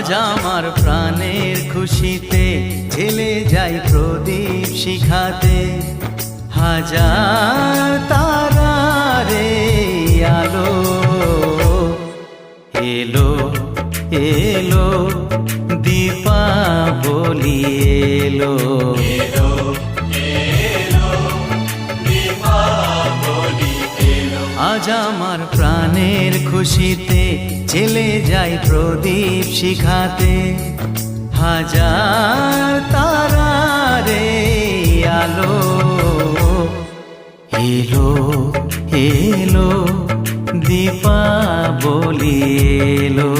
আজ আমার প্রাণের খুশিতে ঝেলে যাই প্রদীপ শিখাতে। হাজার তারারে আলো এলো এলো, দীপাবলি এলো। আজ আমার প্রাণের খুশিতে ঝেলে যাই প্রদীপ শিখাতে। হাজার তারারে আলো এলো এলো, দীপাবলি এলো।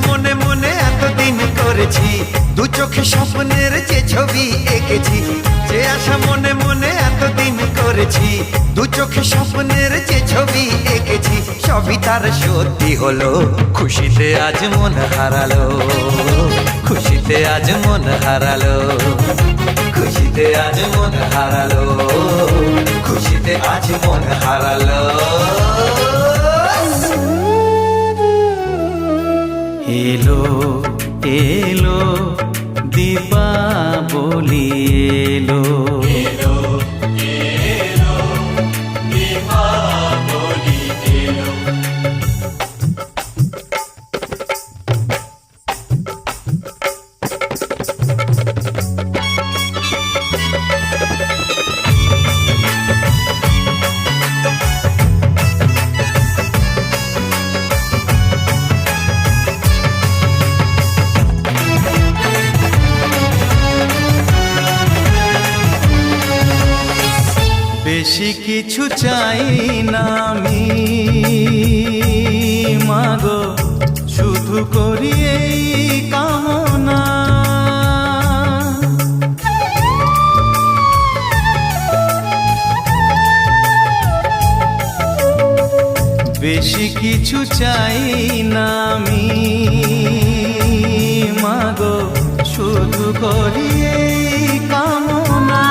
মনে মনে এতদিন করেছি, দু চোখে স্বপ্নের যে ছবি এঁকেছি। যে আশা মনে মনে এতদিন করেছি, দু চোখে স্বপ্নের যে ছবি এঁকেছি, সবই তার সত্যি হলো। খুশিতে আজ মন হারালো, খুশিতে আজ মন হারালো, খুশিতে আজ মন হারালো, খুশিতে আজ মন হারালো। এলো এলো, দীপাবলি এলো। বেশি কিছু চাই না আমি মাগো, শুধু করি এই কামনা। বেশি কিছু চাই না আমি মাগো, শুধু করি এই কামনা।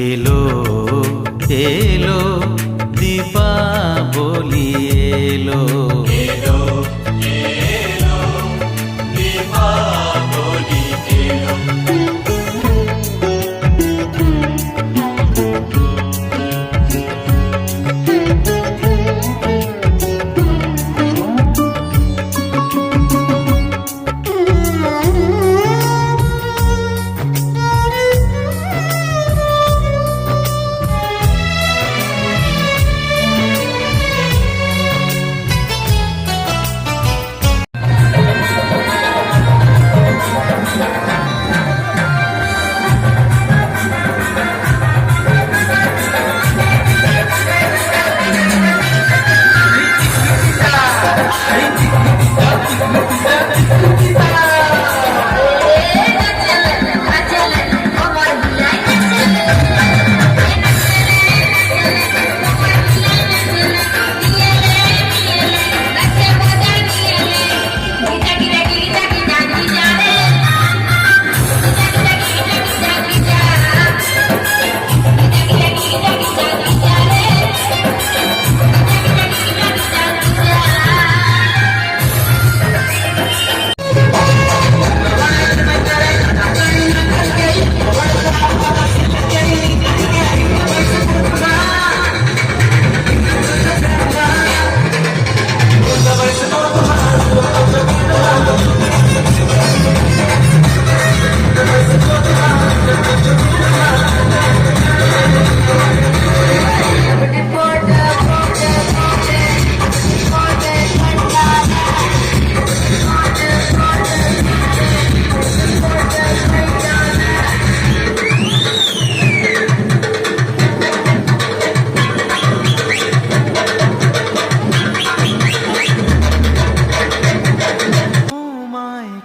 এলো এলো, দীপাবলি এলো।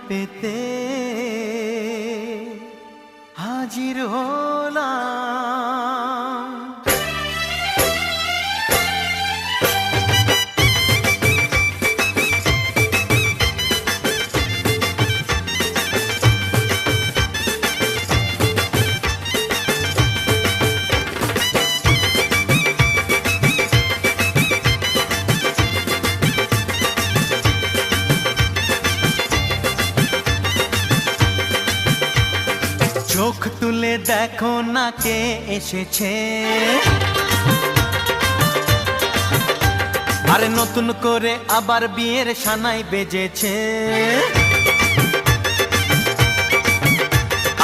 পেতে হাজির হলাম। চোখ তুলে দেখো না কে এসেছে, আরে নতুন করে আবার বিয়ের সানাই বেজেছে।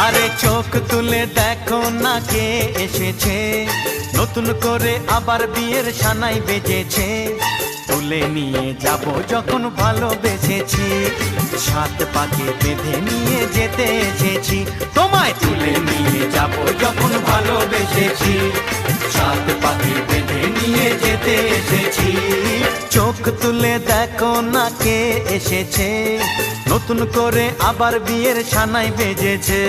আরে চোখ তুলে দেখো না কে এসেছে, নতুন করে আবার বিয়ের সানাই বেজেছে। তুলে নিয়ে যাব যখন ভালোবেসেছি, সাত পাকে বেঁধে নিয়ে যেতে এসেছি। তোমায় তুলে নিয়ে যাব যখন ভালোবেসেছি, সাত পাকে বেঁধে নিয়ে যেতে এসেছি। চোখ তুলে দেখো না কে এসেছে, নতুন করে আবার বিয়ের সানাই বেজেছে।